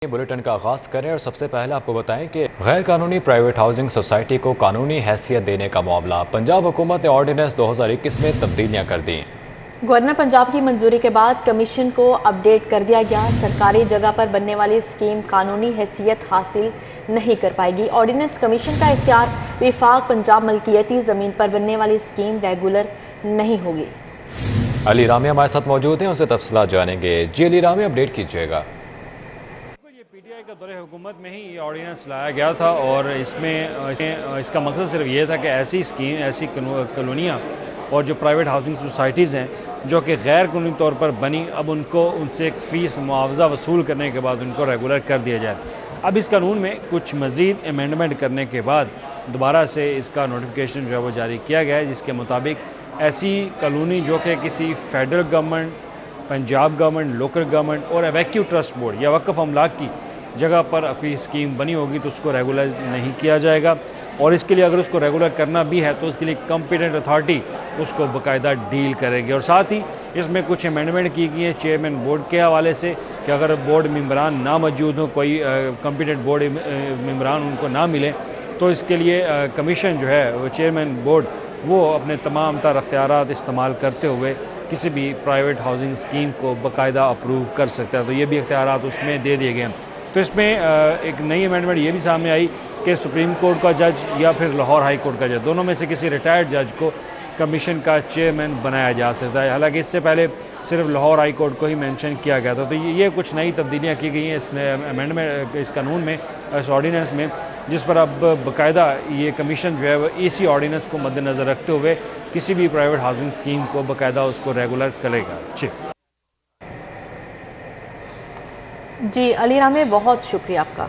Bulletin का आगाज करें और सबसे पहले आपको बताएं कि गैर कानूनी प्राइवेट हाउसिंग सोसाइटी को कानूनी हैसियत देने का मामला। पंजाब हुकूमत ने ऑर्डिनेंस 2021 में तब्दीलियां कर दी। गवर्नर पंजाब की मंजूरी के बाद कमीशन को अपडेट कर दिया गया। सरकारी जगह पर बनने वाली स्कीम कानूनी हैसियत हासिल नहीं कर पाएगी। ऑर्डिनेंस कमीशन का इख्तियार विफाक पंजाब मलकियती ज़मीन पर बनने वाली स्कीम रेगुलर नहीं होगी। अली रामी हमारे साथ मौजूद हैं, उनसे तफसीलात जानेंगे। जी अली रामी, अपडेट कीजिएगा। पीटीआई का दौरे हुकूमत में ही ये ऑर्डिनेंस लाया गया था और इसका मकसद सिर्फ ये था कि ऐसी स्कीम, ऐसी कॉलोनियाँ और जो प्राइवेट हाउसिंग सोसाइटीज़ हैं जो कि गैर कानूनी तौर पर बनी, अब उनसे एक फ़ीस मुआवजा वसूल करने के बाद उनको रेगुलर कर दिया जाए। अब इस कानून में कुछ मज़ीद अमेंडमेंट करने के बाद दोबारा से इसका नोटिफिकेशन जो है वो जारी किया गया है, जिसके मुताबिक ऐसी कॉलोनी जो कि किसी federal government, Punjab government, local government और एवैक्यू ट्रस्ट बोर्ड या वक्फ अमलाक की जगह पर कोई स्कीम बनी होगी तो उसको रेगुलर नहीं किया जाएगा। और इसके लिए अगर उसको रेगुलर करना भी है तो उसके लिए कॉम्पिटेंट अथॉरिटी उसको बाकायदा डील करेगी। और साथ ही इसमें कुछ अमेंडमेंट की गई है चेयरमैन बोर्ड के हवाले से कि अगर बोर्ड मेम्बरान ना मौजूद हो, कोई कॉम्पिटेंट बोर्ड मेम्बरान उनको ना मिले, तो इसके लिए कमीशन जो है वो चेयरमैन बोर्ड वो अपने तमाम तर अख्तियारात इस्तेमाल करते हुए किसी भी प्राइवेट हाउसिंग स्कीम को बाकायदा अप्रूव कर सकता है। तो ये भी इख्तियारात उसमें दे दिए गए हैं। तो इसमें एक नई अमेंडमेंट ये भी सामने आई कि सुप्रीम कोर्ट का जज या फिर लाहौर हाई कोर्ट का जज, दोनों में से किसी रिटायर्ड जज को कमीशन का चेयरमैन बनाया जा सकता है। हालांकि इससे पहले सिर्फ लाहौर हाई कोर्ट को ही मेंशन किया गया था। तो ये कुछ नई तब्दीलियाँ की गई हैं इस अमेंडमेंट, इस कानून में, इस ऑर्डिनेंस में, जिस पर अब बाकायदा ये कमीशन जो है वो इसी ऑर्डिनेंस को मद्देनज़र रखते हुए किसी भी प्राइवेट हाउसिंग स्कीम को बाकायदा उसको रेगुलर करेगा। जी अली रामी, बहुत शुक्रिया आपका।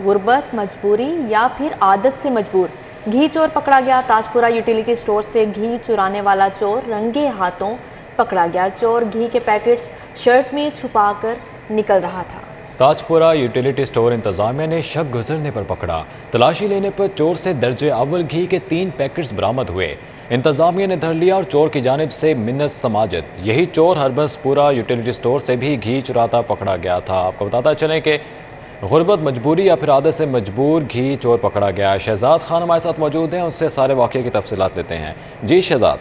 गुर्बत, मजबूरी या फिर आदत से मजबूर घी चोर पकड़ा गया। ताजपुरा यूटिलिटी स्टोर से घी चुराने वाला चोर रंगे हाथों पकड़ा गया। चोर घी के पैकेट्स शर्ट में छुपाकर निकल रहा था। ताजपुरा यूटिलिटी स्टोर इंतजामिया ने शक गुजरने पर पकड़ा। तलाशी लेने पर चोर से दर्जे अव्वल घी के 3 पैकेट्स बरामद हुए। इंतजामिया ने धर लिया और चोर की जानिब से मिन्नत समाजत। यही चोर हरबसपुरा यूटिलिटी स्टोर से भी घी चुराता पकड़ा गया था। आपको बताता चलें कि गुर्बत, मजबूरी या फिर आदत से मजबूर घी चोर पकड़ा गया। शहजाद खान हमारे साथ मौजूद हैं, उससे सारे वाक़े की तफसीलात लेते हैं। जी शहजाद,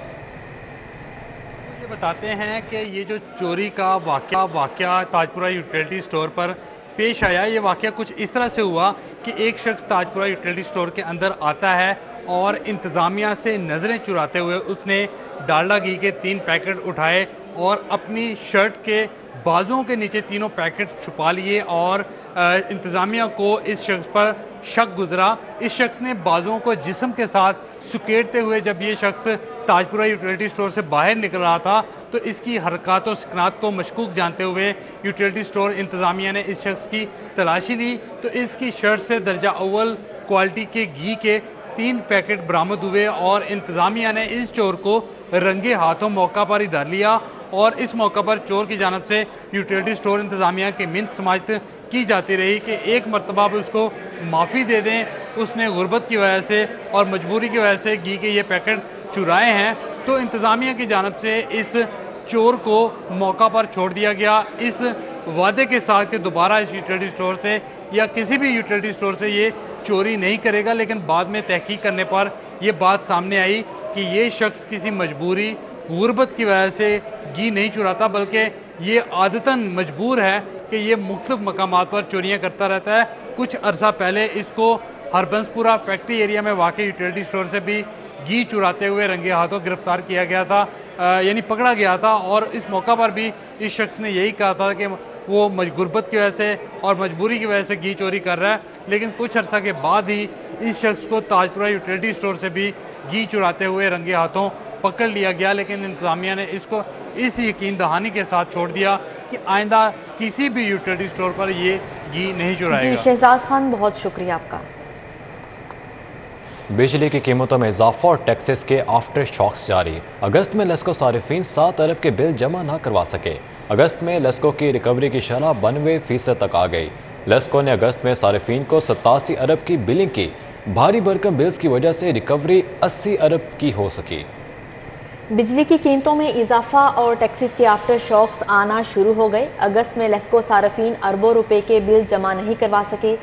ये बताते हैं कि ये जो चोरी का वाक़या ताजपुरा यूटिलिटी स्टोर पर पेश आया, ये वाक़या कुछ इस तरह से हुआ कि एक शख्स ताजपुरा यूटिलिटी स्टोर के अंदर आता है और इंतज़ामिया से नज़रें चुराते हुए उसने डालडा घी के 3 पैकेट उठाए और अपनी शर्ट के बाजुओं के नीचे तीनों पैकेट छुपा लिए। और इंतज़ामिया को इस शख्स पर शक गुजरा। इस शख्स ने बाजुओं को जिस्म के साथ सुकेड़ते हुए जब ये शख्स ताजपुरा यूटिलिटी स्टोर से बाहर निकल रहा था तो इसकी हरकत और सकनात को मशकूक जानते हुए यूटिलिटी स्टोर इंतज़ामिया ने इस शख्स की तलाशी ली तो इसकी शर्ट से दर्जा अव्वल क्वालिटी के घी के 3 पैकेट बरामद हुए। और इंतज़ामिया ने इस चोर को रंगे हाथों मौका पर ही धर लिया। और इस मौका पर चोर की जानब से यूटिलिटी स्टोर इंतज़ामिया की मिन्नत समाजत की जाती रही कि एक मरतबा उसको माफ़ी दे दें। उसने गुर्बत की वजह से और मजबूरी की वजह से घी के ये पैकेट चुराए हैं। तो इंतज़ामिया की जानब से इस चोर को मौका पर छोड़ दिया गया, इस वादे के साथ कि दोबारा इस यूटिलिटी स्टोर से या किसी भी यूटिलिटी स्टोर से ये चोरी नहीं करेगा। लेकिन बाद में तहकीक करने पर यह बात सामने आई कि ये शख्स किसी मजबूरी, गुर्बत की वजह से घी नहीं चुराता, बल्कि ये आदतन मजबूर है कि ये मुख्तलिफ मकामात पर चोरियाँ करता रहता है। कुछ अरसा पहले इसको हरबंसपुरा फैक्ट्री एरिया में वाक़ई यूटिलिटी स्टोर से भी घी चुराते हुए रंगे हाथों गिरफ्तार किया गया था, यानी पकड़ा गया था। और इस मौका पर भी इस शख्स ने यही कहा था कि वो गुर्बत की वजह से और मजबूरी की वजह से घी चोरी कर रहा है। लेकिन कुछ अर्सा के बाद ही इस शख्स को ताजपुरा यूटिलिटी स्टोर से भी घी चुराते हुए रंगे हाथों पकड़ लिया गया। लेकिन इंतज़ामिया ने इसको इस यकीन दहानी के साथ छोड़ दिया कि आइंदा किसी भी यूटिलिटी स्टोर पर ये घी नहीं चुराएगा। जी शहजाद खान, बहुत शुक्रिया आपका। बिजली की कीमतों में इजाफा और टैक्सेस के आफ्टर शॉक्स जारी। अगस्त में लेस्को सारिफीन 7 अरब के बिल जमा ना करवा सके। अगस्त में लेस्को की रिकवरी की शरह 92% तक आ गई। लेस्को ने अगस्त में सारिफीन को 87 अरब की बिलिंग की। भारी भरकम बिल्स की वजह से रिकवरी 80 अरब की हो सकी। बिजली की कीमतों में इजाफा और टैक्सेस के आफ्टर शॉक्स आना शुरू हो गए। अगस्त में लेस्को सार्फिन अरबों रुपए के बिल जमा नहीं करवा सके।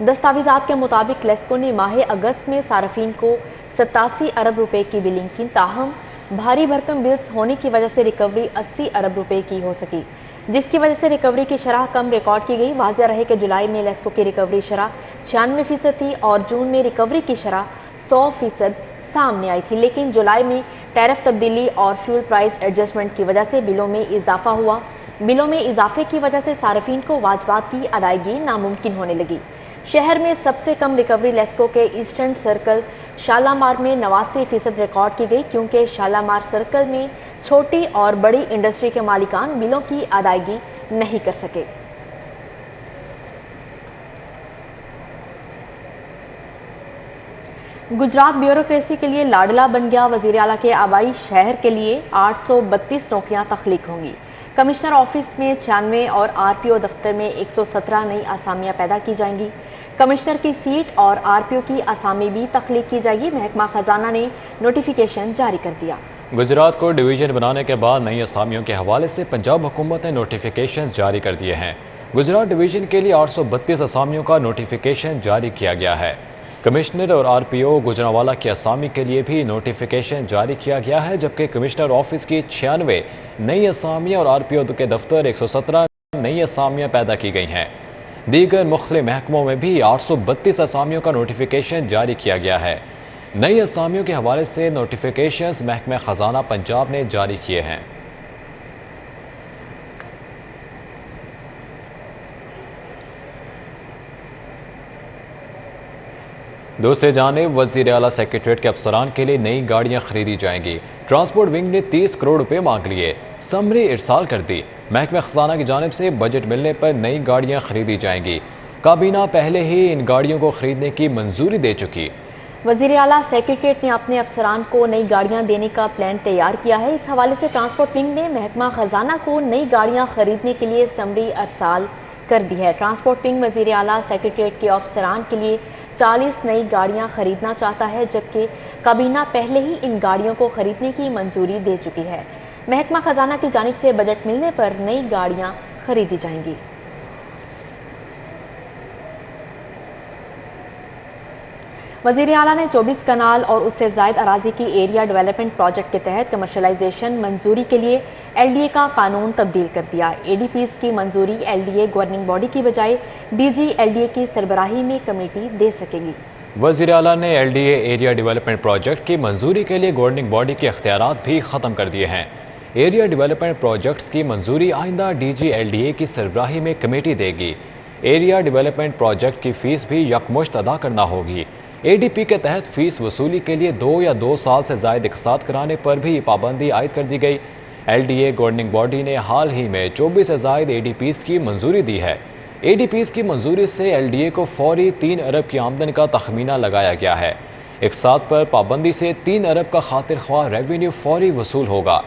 दस्तावेजात के मुताबिक लेस्को ने माह अगस्त में सार्फिन को 87 अरब रुपए की बिलिंग की, ताहम भारी भरकम बिल्स होने की वजह से रिकवरी 80 अरब रुपए की हो सकी, जिसकी वजह से रिकवरी की शरह कम रिकॉर्ड की गई। वाज़ेह रहे कि जुलाई में लेस्को की रिकवरी शरह 96% थी और जून में रिकवरी की शरह 100% सामने आई थी, लेकिन जुलाई में टैरिफ तब्दीली और फ्यूल प्राइस एडजस्टमेंट की वजह से बिलों में इजाफा हुआ। बिलों में इजाफे की वजह से सार्फिन को वाजबात की अदायगी नामुमकिन होने लगी। शहर में सबसे कम रिकवरी लेस्को के ईस्टर्न सर्कल शालामार में 89% रिकॉर्ड की गई, क्योंकि शालामार सर्कल में छोटी और बड़ी इंडस्ट्री के मालिकान बिलों की अदायगी नहीं कर सके। गुजरात ब्यूरोक्रेसी के लिए लाडला बन गया। वजीर आला के आबाई शहर के लिए 832 नौकरियां तख्लीक होंगी। कमिश्नर ऑफिस में 96 और आरपीओ दफ्तर में 117 नई आसामियां पैदा की जाएंगी। कमिश्नर की सीट और आरपीओ की आसामी भी तख्लीक की जाएगी। महकमा खजाना ने नोटिफिकेशन जारी कर दिया। गुजरात को डिवीजन बनाने के बाद नई असामियों के हवाले से पंजाब हुकूमत ने नोटिफिकेशन जारी कर दिए हैं। गुजरात डिवीजन के लिए 832 असामियों का नोटिफिकेशन जारी किया गया है। कमिश्नर और आरपीओ गुजरांवाला की असामी के लिए भी नोटिफिकेशन जारी किया गया है, जबकि कमिश्नर ऑफिस की 96 नई असामियाँ और आरपीओ के दफ्तर 117 नई असामियाँ पैदा की गई हैं। दीगर मुख्तलिफ महकमों में भी 832 असामियों का नोटिफिकेशन जारी किया गया है। नई असामियों के हवाले से नोटिफिकेशंस महकमा खजाना पंजाब ने जारी किए हैं। दूसरी जानिब वज़ीर आला सेक्रेटरीट के अफसरान के लिए नई गाड़ियां खरीदी जाएंगी। ट्रांसपोर्ट विंग ने 30 करोड़ रुपए मांग लिए, समरी इरसाल कर दी। महकमा खजाना की जानिब से बजट मिलने पर नई गाड़ियां खरीदी जाएंगी। काबीना पहले ही इन गाड़ियों को खरीदने की मंजूरी दे चुकी। वज़ीर आला सेक्रेटरीट ने अपने अफसरान को नई गाड़ियां देने का प्लान तैयार किया है। इस हवाले से ट्रांसपोर्ट विंग ने महकमा खजाना को नई गाड़ियां खरीदने के लिए समरी इरसाल कर दी है। ट्रांसपोर्ट विंग वज़ीर आला सेक्रेटरीट के अफसरान के लिए 40 नई गाड़ियां खरीदना चाहता है, जबकि काबीना पहले ही इन गाड़ियों को खरीदने की मंजूरी दे चुकी है। महकमा खजाना की जानिब से बजट मिलने पर नई गाड़ियां खरीदी जाएंगी। वज़ीर आला ने 24 कनाल और उससे ज़ायद अराजी की एरिया डेवलपमेंट प्रोजेक्ट के तहत कमर्शलाइजेशन मंजूरी के लिए एलडीए का कानून तब्दील कर दिया। एडीपीज़ की मंजूरी एलडीए गवर्निंग बॉडी की बजाय डीजी एलडीए की सरबराही में कमेटी दे सकेगी। वज़ीर आला ने एलडीए एरिया डेवलपमेंट प्रोजेक्ट की मंजूरी के लिए गवर्निंग बॉडी के इख्तियारात भी ख़त्म कर दिए हैं। एरिया डेवलपमेंट प्रोजेक्ट्स की मंजूरी आइंदा डीजी एलडीए की सरबराही में कमेटी देगी। एरिया डेवलपमेंट प्रोजेक्ट की फ़ीस भी यकमुश्त अदा करना होगी। एडीपी के तहत फ़ीस वसूली के लिए 2 या 2 साल से ज़ायद इक़सात कराने पर भी पाबंदी आयद कर दी गई। एलडीए गवर्निंग बॉडी ने हाल ही में 24 से ज़ायद एडीपीज़ की मंजूरी दी है। एडीपीज़ की मंजूरी से एलडीए को फौरी 3 अरब की आमदन का तखमीना लगाया गया है। इक़सात पर पाबंदी से 3 अरब का खातिर ख्वाह रेवेन्यू फौरी वसूल होगा।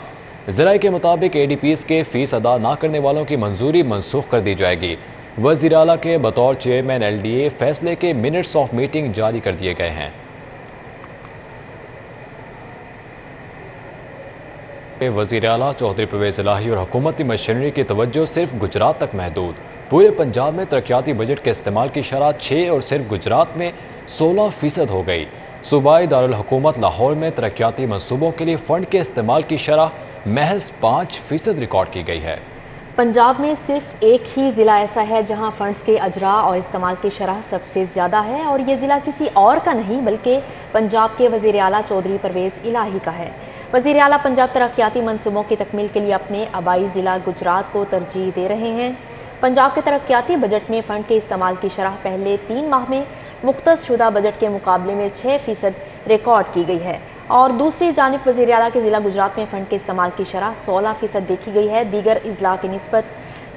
ज़राए के मुताबिक एडीपीज़ के फ़ीस अदा ना करने वालों की मंजूरी मनसूख कर दी जाएगी। वज़ीर आला के बतौर चेयरमैन एलडीए फैसले के मिनट्स ऑफ मीटिंग जारी कर दिए गए हैं। वज़ीर आला चौधरी परवेज़ इलाही और हुकूमती मशीनरी की तवज्जो सिर्फ गुजरात तक महदूद। पूरे पंजाब में तरक्याती बजट के इस्तेमाल की शरह 6 और सिर्फ गुजरात में 16% हो गई। सूबाई दारुल हुकूमत लाहौर में तरक्याती मनसूबों के लिए फ़ंड के इस्तेमाल की शरह महज 5% रिकॉर्ड की गई है। पंजाब में सिर्फ एक ही ज़िला ऐसा है जहां फंड्स के अजरा और इस्तेमाल की शरह सबसे ज़्यादा है, और ये ज़िला किसी और का नहीं बल्कि पंजाब के वज़ीर आला चौधरी परवेज़ इलाही का है। वज़ीर आला पंजाब तरक्याती मनसूबों की तकमील के लिए अपने आबाई ज़िला गुजरात को तरजीह दे रहे हैं। पंजाब के तरक्याती बजट में फ़ंड के इस्तेमाल की शरह पहले 3 माह में मुख्तस शुदा बजट के मुकाबले में 6% रिकॉर्ड की गई है, और दूसरी जानिब वज़ीर आला के ज़िला गुजरात में फ़ंड के इस्तेमाल की शरह 16% देखी गई है। दीगर अजला की निस्बत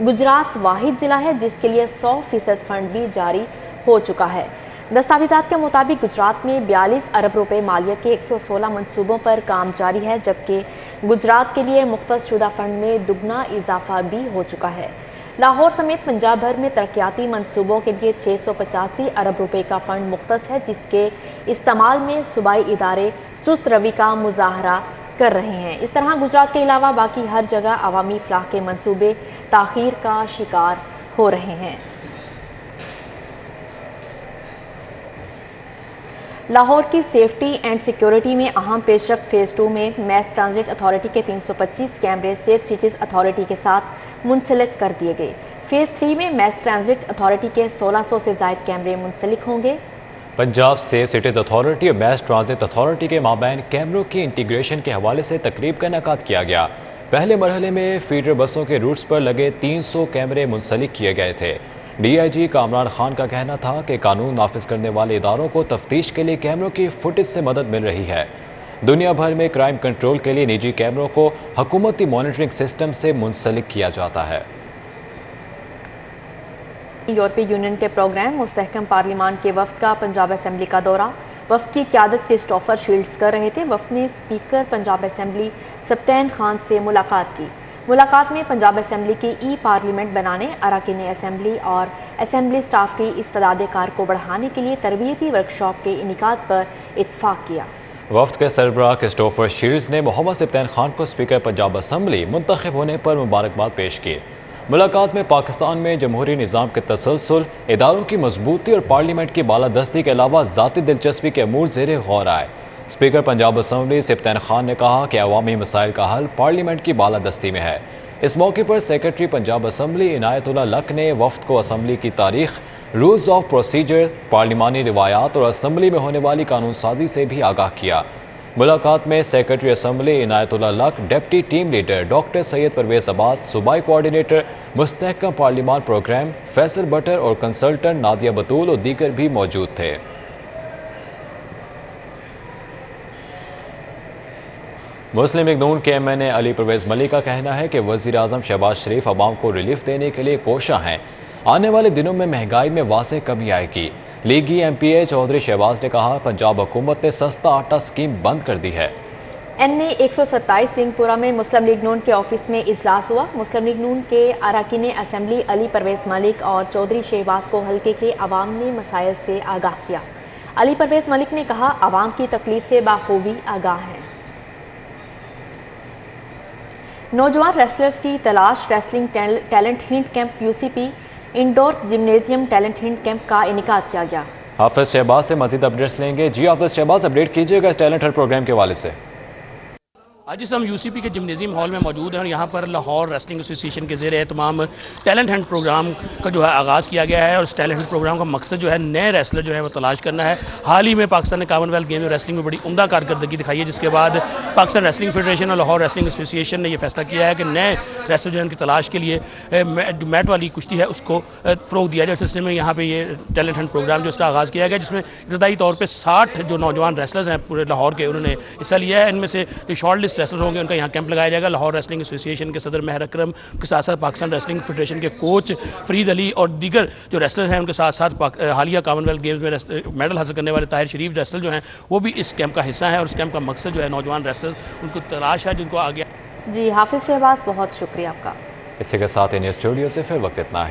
गुजरात वाहिद ज़िला है जिसके लिए 100% फ़ंड भी जारी हो चुका है। दस्तावेज़ात के मुताबिक गुजरात में 42 अरब रुपए मालियत के 116 मनसूबों पर काम जारी है, जबकि गुजरात के लिए मुख्तस शुदा फ़ंड में दुगना इजाफा भी हो चुका है। लाहौर समेत पंजाब भर में तरक्याती मनसूबों के लिए 685 अरब रुपए का फ़ंड मुख्तस है, जिसके इस्तेमाल में सूबाई इदारे सुस्त रवि का मुजाहरा कर रहे हैं। इस तरह गुजरात के अलावा बाकी हर जगह अवामी फलाह के मंसूबे ताखीर का शिकार हो रहे हैं। लाहौर की सेफ्टी एंड सिक्योरिटी में अहम पेशरफ्त फेज़ 2 में मैस ट्रांजिट अथॉरिटी के 325 कैमरे सेफ सिटीज़ अथॉरिटी के साथ मुंसलिक कर दिए गए। फेज़ 3 में मैस ट्रांजिट अथॉरिटी के 1600 से ज़ायद कैमरे मुंसलिक होंगे। पंजाब सेफ सिटीज़ अथॉरिटी और मैस ट्रांजिट अथॉरिटी के माबैन कैमरों की इंटीग्रेशन के हवाले से तकरीब का इनेकाद किया गया। पहले मरहले में फीडर बसों के रूट्स पर लगे 300 कैमरे मुंसलिक किए गए थे। DIG कामरान खान का कहना था कि कानून नाफिज करने वाले इदारों को तफ्तीश के लिए कैमरों की फुटेज से मदद मिल रही है। दुनिया भर में क्राइम कंट्रोल के लिए निजी कैमरों को हुकूमती मॉनिटरिंग सिस्टम से मुंसलिक किया जाता है। यूरोपीय यूनियन के प्रोग्राम मुस्तहकम पार्लिमान के वफ्द का पंजाब असम्बली का दौरा। वफ्द की क़यादत क्रिस्टोफर शील्ड्स कर रहे थे। वफ्द ने स्पीकर पंजाब असम्बली सप्तान खान से मुलाकात की। मुलाकात में पंजाब असम्बली की पार्लियामेंट बनाने, अरकान असम्बली और असम्बली स्टाफ की इस्तेदाद कार को बढ़ाने के लिए तरबियती वर्कशॉप के इनेकाद पर इत्तफाक किया। वफ्द के सरबराह क्रिस्टोफर शील्ड्स ने मोहम्मद सप्तान खान को स्पीकर पंजाब असम्बली मुंतखब होने पर मुबारकबाद पेश की। मुलाकात में पाकिस्तान में जमहूरी निज़ाम के तसलसल, इदारों की मजबूती और पार्लियामेंट की बालादस्ती के अलावा ज़ाती दिलचस्पी के अमूर ज़ेरे गौर आए। स्पीकर पंजाब असम्बली सप्तान खान ने कहा कि अवामी मसाइल का हल पार्लियामेंट की बालादस्ती में है। इस मौके पर secretary Punjab assembly Inayatullah luck ने वफ्द को असम्बली की तारीख, रूल्स ऑफ प्रोसीजर, पार्लिमानी रिवायात और असम्बली में होने वाली कानून साजी से भी आगाह किया। मुलाकात में secretary assembly Inayatullah Lak, deputy team leader doctor Syed Parvez Abbas, सूबाई कोऑर्डिनेटर मुस्तहकम पार्लिमान प्रोग्राम फैसल बटर और कंसल्टेंट नादिया बतूल और दीगर भी मौजूद थे। मुस्लिम लीग नून के MNA अली परवेज़ मलिक का कहना है कि वज़ीर आज़म शहबाज शरीफ अवाम को रिलीफ देने के लिए कोशा हैं। आने वाले दिनों में महंगाई में वाज़ेह कमी आएगी। लीगी MPA चौधरी शहबाज ने कहा, पंजाब हुकूमत ने सस्ता आटा स्कीम बंद कर दी है। NA 127 सिंहपुरा में मुस्लिम लीग नून के ऑफिस में इजलास हुआ। मुस्लिम लीग नून के अरकान असम्बली अली परवेज़ मलिक और चौधरी शहबाज को हल्के के अवामी मसाइल से आगाह किया। अली परवेज़ मलिक ने कहा, अवाम की तकलीफ से बाखूबी आगाह हैं। नौजवान रेसलर्स की तलाश, wrestling talent hint camp UCP indoor gymnasium talent hint camp का इनेकाद किया गया। हाफिज शहबाज से मजीद अपडेट्स लेंगे। जी हाफिज शहबाज, अपडेट कीजिएगा इस टैलेंट हंट प्रोग्राम के हवाले से। आज इस हम UCP के जिम्नेजियम हॉल में मौजूद हैं और यहाँ पर लाहौर रेसलिंग एसोसिएशन के ज़ेर तमाम टैलेंट हंट प्रोग्राम का जो है आगाज़ किया गया है। और इस टैलेंट हंट प्रोग्राम का मकसद जो है नए रेसलर जो है वो तलाश करना है। हाल ही में पाकिस्तान ने कॉमनवेल्थ गेम में रेसलिंग में बड़ी उम्दा कारकर्दगी दिखाई है, जिसके बाद पाकिस्तान रेसलिंग फेडरेशन और लाहौर रेसलिंग एसोसिएशन ने यह फैसला किया है कि नए रेसलर जो है उनकी तलाश के लिए मैट वाली कुश्ती है उसको फ़रोग दिया जाए। इस सिलसिले में यहाँ पर ये टैलेंट हंट प्रोग्राम जो इसका आगाज़ किया गया, जिसमें इब्तदाई तौर पर 60 जो नौजवान रेसलर्स हैं पूरे लाहौर के, उन्होंने हिस्सा लिया है। इनमें से जो शॉर्ट लिस्ट रेसलर होंगे उनका यहाँ कैंप लगाया जाएगा। लाहौर रेसलिंग एसोसिएशन के सदर महर अकरम के साथ साथ पाकिस्तान रेसलिंग फेडरेशन के कोच फरीद अली और दीगर जो रेसलर हैं उनके साथ साथ हालिया कॉमनवेल्थ गेम्स में मेडल हासिल करने वाले ताहिर शरीफ रेसलर जो हैं वो भी इस कैंप का हिस्सा हैं। और इस कैंप का मकसद जो है नौजवान रेसलर उनको तलाश है जिनको आगे। जी हाफिज शहबाज, बहुत शुक्रिया आपका। इसी के साथ इन स्टूडियो से फिर वक्त इतना है।